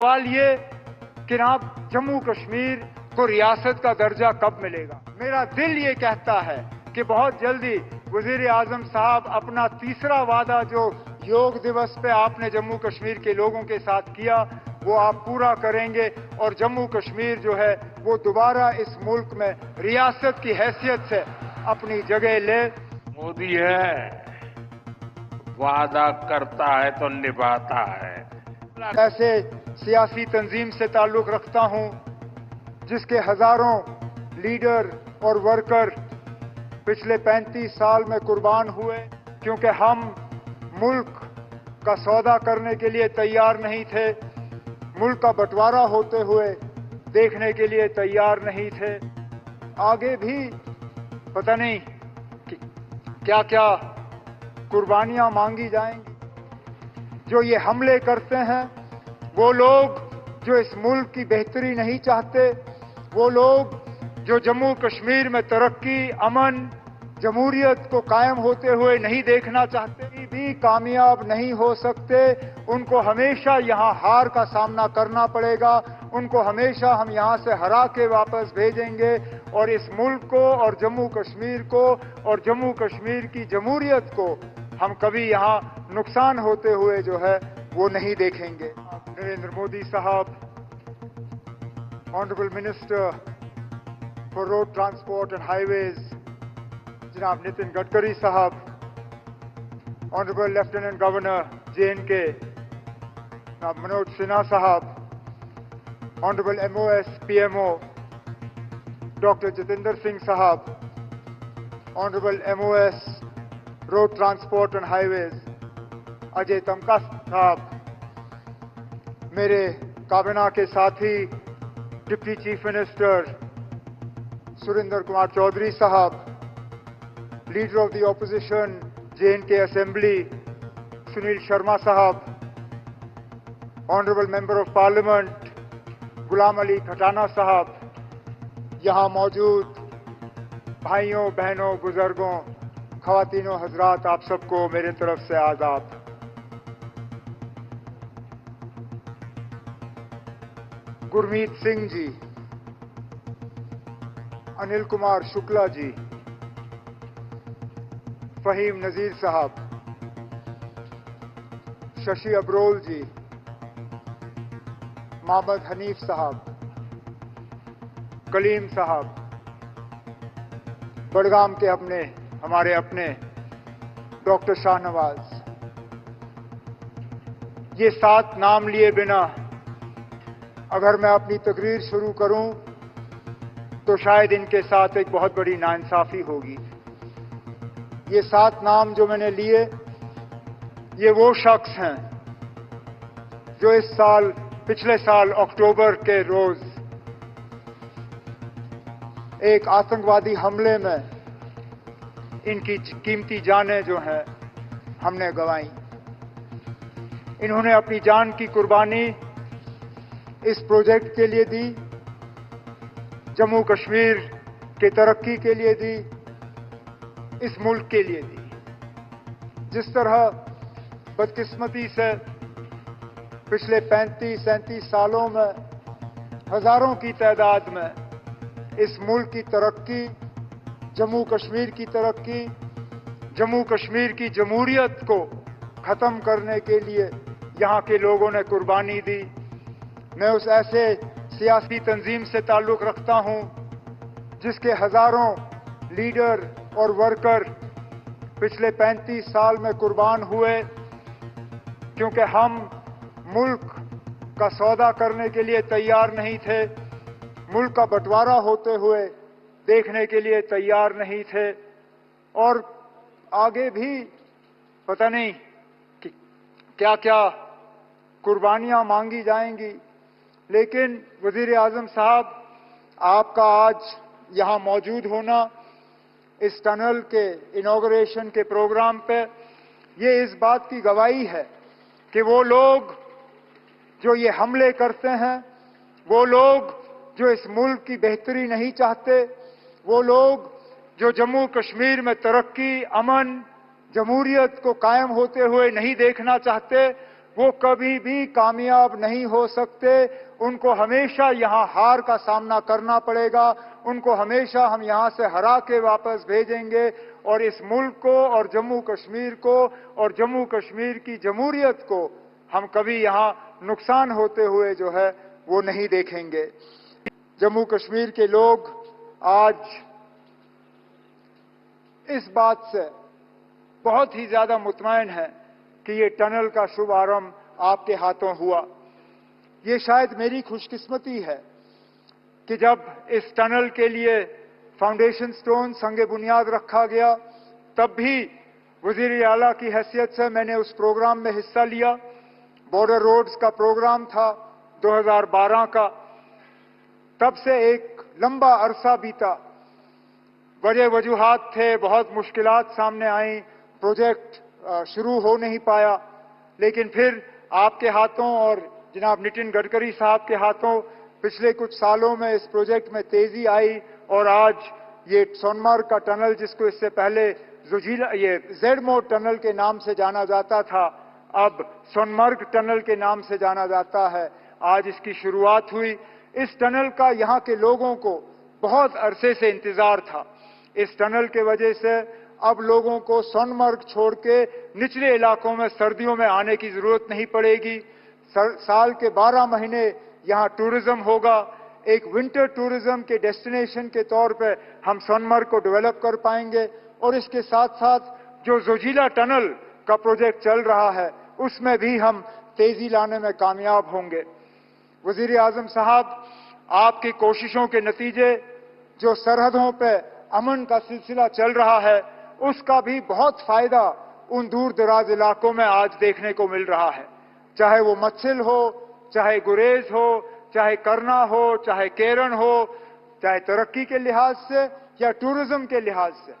सवाल ये कि जनाब जम्मू कश्मीर को रियासत का दर्जा कब मिलेगा। मेरा दिल ये कहता है कि बहुत जल्दी वजीर आजम साहब अपना तीसरा वादा जो योग दिवस पे आपने जम्मू कश्मीर के लोगों के साथ किया वो आप पूरा करेंगे और जम्मू कश्मीर जो है वो दोबारा इस मुल्क में रियासत की हैसियत से अपनी जगह ले। मोदी है, वादा करता है तो निभाता है। ऐसे सियासी तंजीम से ताल्लुक रखता हूं जिसके हजारों लीडर और वर्कर पिछले 35 साल में कुर्बान हुए क्योंकि हम मुल्क का सौदा करने के लिए तैयार नहीं थे, मुल्क का बंटवारा होते हुए देखने के लिए तैयार नहीं थे। आगे भी पता नहीं क्या क्या कुर्बानियां मांगी जाएंगी। जो ये हमले करते हैं वो लोग जो इस मुल्क की बेहतरी नहीं चाहते, वो लोग जो जम्मू कश्मीर में तरक्की, अमन, जमहूरियत को कायम होते हुए नहीं देखना चाहते, भी कामयाब नहीं हो सकते। उनको हमेशा यहाँ हार का सामना करना पड़ेगा, उनको हमेशा हम यहाँ से हरा के वापस भेजेंगे और इस मुल्क को और जम्मू कश्मीर को और जम्मू कश्मीर की जमहूरियत को हम कभी यहाँ नुकसान होते हुए जो है वो नहीं देखेंगे। नरेंद्र मोदी साहब, honourable minister for road transport and highways जनाब नितिन गडकरी साहब, ऑनरेबल लेफ्टिनेंट गवर्नर J&K जनाब मनोज सिन्हा साहब, honourable MOS PMO doctor Jitendra Singh साहब, honourable MOS road transport and highways Ajay Tamta साहब, मेरे काबीना के साथी deputy chief minister Surinder Kumar Choudhary साहब, leader of the opposition J&K assembly Sunil Sharma साहब, honourable member of parliament Ghulam Ali Khatana साहब, यहाँ मौजूद भाइयों बहनों बुजुर्गों ख़वातीनों हजरात, आप सबको मेरे तरफ से आदाब। गुरमीत सिंह जी, अनिल कुमार शुक्ला जी, फहीम नजीर साहब, शशि अब्रोल जी, मोहम्मद हनीफ साहब, कलीम साहब, बड़गाम के हमारे अपने डॉक्टर शाहनवाज, ये 7 नाम लिए बिना अगर मैं अपनी तकरीर शुरू करूं तो शायद इनके साथ एक बहुत बड़ी नाइंसाफी होगी। ये 7 नाम जो मैंने लिए ये वो शख्स हैं जो इस साल पिछले साल अक्टूबर के रोज एक आतंकवादी हमले में इनकी कीमती जानें जो हैं हमने गंवाई। इन्होंने अपनी जान की कुर्बानी इस प्रोजेक्ट के लिए दी, जम्मू कश्मीर के तरक्की के लिए दी, इस मुल्क के लिए दी। जिस तरह बदकिस्मती से पिछले 35-37 सालों में हजारों की तादाद में इस मुल्क की तरक्की, जम्मू कश्मीर की तरक्की, जम्मू कश्मीर की जमहूरियत को खत्म करने के लिए यहाँ के लोगों ने कुर्बानी दी। मैं उस ऐसे सियासी तंजीम से ताल्लुक रखता हूं जिसके हजारों लीडर और वर्कर पिछले 35 साल में कुर्बान हुए क्योंकि हम मुल्क का सौदा करने के लिए तैयार नहीं थे, मुल्क का बंटवारा होते हुए देखने के लिए तैयार नहीं थे। और आगे भी पता नहीं क्या क्या कुर्बानियां मांगी जाएंगी, लेकिन वजीर आजम साहब आपका आज यहाँ मौजूद होना इस टनल के इनॉग्रेशन के प्रोग्राम पे ये इस बात की गवाही है कि वो लोग जो ये हमले करते हैं, वो लोग जो इस मुल्क की बेहतरी नहीं चाहते, वो लोग जो जम्मू कश्मीर में तरक्की, अमन, जमहूरियत को कायम होते हुए नहीं देखना चाहते, وہ کبھی بھی کامیاب نہیں ہو سکتے. ان کو ہمیشہ یہاں ہار کا سامنا کرنا پڑے گا. ان کو ہمیشہ ہم یہاں سے ہرا کے واپس بھیجیں گے اور اس ملک کو اور جموں کشمیر کو اور جموں کشمیر کی جمہوریت کو ہم کبھی یہاں نقصان ہوتے ہوئے جو ہے وہ نہیں دیکھیں گے. جموں کشمیر کے لوگ آج اس بات سے بہت ہی زیادہ مطمئن ہیں کہ یہ ٹنل کا شبھ آرمبھ آپ کے ہاتھوں ہوا. یہ شاید میری خوش قسمتی ہے کہ جب اس ٹنل کے لیے فاؤنڈیشن سٹون سنگ بنیاد رکھا گیا تب بھی وزیر اعلیٰ کی حیثیت سے میں نے اس پروگرام میں حصہ لیا. بارڈر روڈز کا پروگرام تھا 2012 کا. تب سے ایک لمبا عرصہ بیتا. بڑے وجوہات تھے, بہت مشکلات سامنے آئیں, پروجیکٹ شروع ہو نہیں پایا. لیکن پھر آپ کے ہاتھوں اور جناب نتن گڈکری صاحب کے ہاتھوں پچھلے کچھ سالوں میں اس پروجیکٹ میں تیزی آئی اور آج یہ سونمرگ کا ٹنل, جس کو اس سے پہلے زیڈ موڈ ٹنل کے نام سے جانا جاتا تھا, اب سونمرگ ٹنل کے نام سے جانا جاتا ہے, آج اس کی شروعات ہوئی. اس ٹنل کا یہاں کے لوگوں کو بہت عرصے سے انتظار تھا. اس ٹنل کے وجہ سے اب لوگوں کو سونمرگ چھوڑ کے نچلے علاقوں میں سردیوں میں آنے کی ضرورت نہیں پڑے گی. سال کے 12 مہینے یہاں ٹورزم ہوگا. ایک ونٹر ٹورزم کے ڈیسٹینیشن کے طور پہ ہم سونمرگ کو ڈیولپ کر پائیں گے. اور اس کے ساتھ ساتھ جو زوجیلا ٹنل کا پروجیکٹ چل رہا ہے اس میں بھی ہم تیزی لانے میں کامیاب ہوں گے. وزیر اعظم صاحب, آپ کی کوششوں کے نتیجے جو سرحدوں پہ امن کا سلسلہ چل رہا ہے اس کا بھی بہت فائدہ ان دور دراز علاقوں میں آج دیکھنے کو مل رہا ہے. چاہے وہ مچھل ہو, چاہے گریز ہو, چاہے کرنا ہو, چاہے کیرن ہو, چاہے ترقی کے لحاظ سے یا ٹورزم کے لحاظ سے.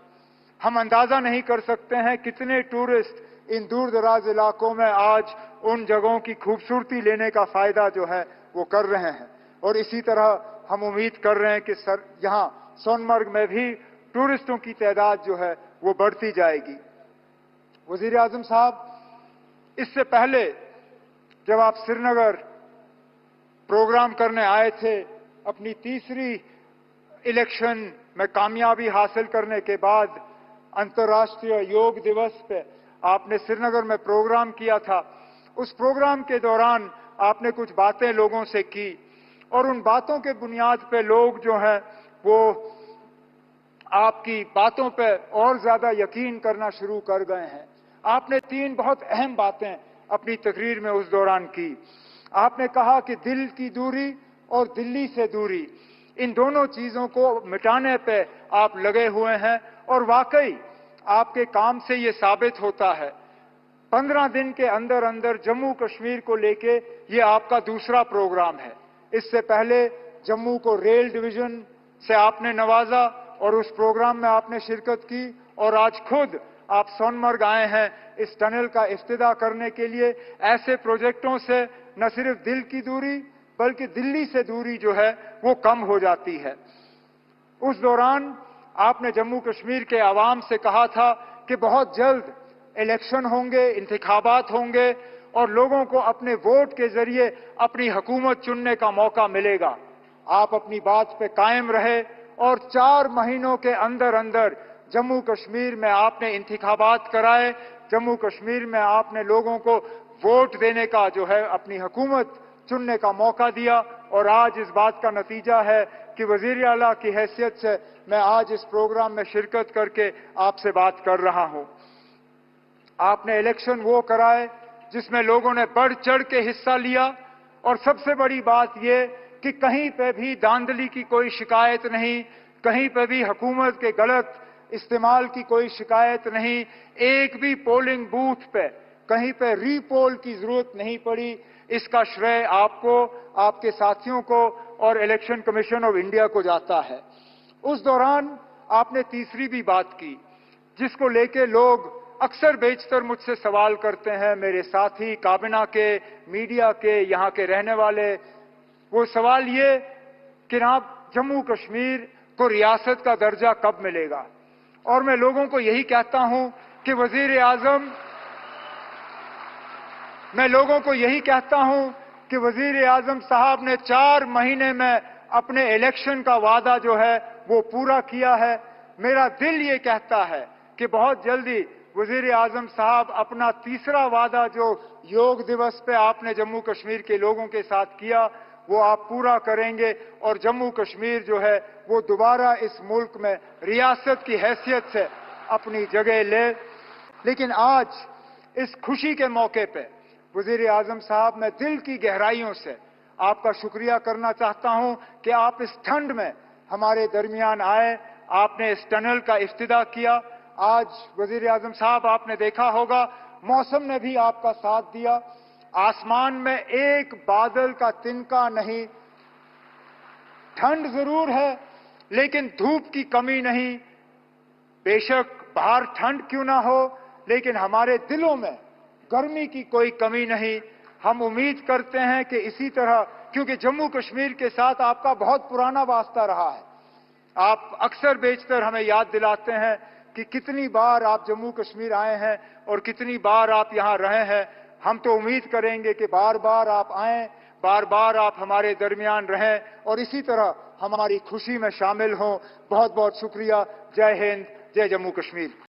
ہم اندازہ نہیں کر سکتے ہیں کتنے ٹورسٹ ان دور دراز علاقوں میں آج ان جگہوں کی خوبصورتی لینے کا فائدہ جو ہے وہ کر رہے ہیں. اور اسی طرح ہم امید کر رہے ہیں کہ یہاں سونمرگ میں بھی ٹورسٹوں کی تعداد جو ہے وہ بڑھتی جائے گی. وزیر اعظم صاحب, اس سے پہلے جب آپ سری نگر پروگرام کرنے آئے تھے, اپنی تیسری الیکشن میں کامیابی حاصل کرنے کے بعد انترراشٹریہ یوگ دیوس پہ آپ نے سری نگر میں پروگرام کیا تھا. اس پروگرام کے دوران آپ نے کچھ باتیں لوگوں سے کی اور ان باتوں کے بنیاد پہ لوگ جو ہیں وہ آپ کی باتوں پہ اور زیادہ یقین کرنا شروع کر گئے ہیں. آپ نے 3 بہت اہم باتیں اپنی تقریر میں اس دوران کی. آپ نے کہا کہ دل کی دوری اور دلی سے دوری, ان دونوں چیزوں کو مٹانے پہ آپ لگے ہوئے ہیں اور واقعی آپ کے کام سے یہ ثابت ہوتا ہے. 15 دن کے اندر اندر جموں کشمیر کو لے کے یہ آپ کا دوسرا پروگرام ہے. اس سے پہلے جموں کو ریل ڈویژن سے آپ نے نوازا اور اس پروگرام میں آپ نے شرکت کی, اور آج خود آپ سونمرگ آئے ہیں اس ٹنل کا افتتاح کرنے کے لیے. ایسے پروجیکٹوں سے نہ صرف دل کی دوری بلکہ دلی سے دوری جو ہے وہ کم ہو جاتی ہے. اس دوران آپ نے جموں کشمیر کے عوام سے کہا تھا کہ بہت جلد الیکشن ہوں گے, انتخابات ہوں گے اور لوگوں کو اپنے ووٹ کے ذریعے اپنی حکومت چننے کا موقع ملے گا. آپ اپنی بات پہ قائم رہے اور 4 مہینوں کے اندر اندر جموں کشمیر میں آپ نے انتخابات کرائے. جموں کشمیر میں آپ نے لوگوں کو ووٹ دینے کا جو ہے اپنی حکومت چننے کا موقع دیا, اور آج اس بات کا نتیجہ ہے کہ وزیر اعلیٰ کی حیثیت سے میں آج اس پروگرام میں شرکت کر کے آپ سے بات کر رہا ہوں. آپ نے الیکشن وہ کرائے جس میں لوگوں نے بڑھ چڑھ کے حصہ لیا, اور سب سے بڑی بات یہ کہ کہیں پہ بھی داندلی کی کوئی شکایت نہیں, کہیں پہ بھی حکومت کے غلط استعمال کی کوئی شکایت نہیں. ایک بھی پولنگ بوتھ پہ کہیں پہ ری پول کی ضرورت نہیں پڑی. اس کا شرے آپ کو, آپ کے ساتھیوں کو اور الیکشن کمیشن آف انڈیا کو جاتا ہے. اس دوران آپ نے تیسری بھی بات کی جس کو لے کے لوگ اکثر بیشتر مجھ سے سوال کرتے ہیں, میرے ساتھی کابینہ کے, میڈیا کے, یہاں کے رہنے والے. وہ سوال یہ کہ جناب جموں کشمیر کو ریاست کا درجہ کب ملے گا؟ اور میں لوگوں کو یہی کہتا ہوں کہ وزیر اعظم मैं लोगों को यही कहता हूं कि वजीर आजम साहब ने 4 महीने में अपने इलेक्शन का वादा जो है वो पूरा किया है। मेरा दिल ये कहता है कि बहुत जल्दी वजीर आजम साहब अपना तीसरा वादा जो योग दिवस पे आपने जम्मू कश्मीर के लोगों के साथ किया वो आप पूरा करेंगे और जम्मू कश्मीर जो है वो दोबारा इस मुल्क में रियासत की हैसियत से अपनी जगह ले। लेकिन आज इस खुशी के मौके पे वजीर आजम साहब, मैं दिल की गहराइयों से आपका शुक्रिया करना चाहता हूं कि आप इस ठंड में हमारे दरमियान आए, आपने इस टनल का इफ्तिदा किया। आज वजीर आजम साहब, आपने देखा होगा मौसम ने भी आपका साथ दिया। आसमान में एक बादल का तिनका नहीं। ठंड जरूर है लेकिन धूप की कमी नहीं। बेशक बाहर ठंड क्यों ना हो लेकिन हमारे दिलों में गर्मी की कोई कमी नहीं। हम उम्मीद करते हैं कि इसी तरह, क्योंकि जम्मू कश्मीर के साथ आपका बहुत पुराना वास्ता रहा है। आप अक्सर बेशतर हमें याद दिलाते हैं कि कितनी बार आप जम्मू कश्मीर आए हैं और कितनी बार आप यहां रहे हैं। हम तो उम्मीद करेंगे कि बार बार आप आएं, बार बार आप हमारे दरमियान रहें और इसी तरह हमारी खुशी में शामिल हों। बहुत बहुत शुक्रिया। जय हिंद, जय जम्मू कश्मीर।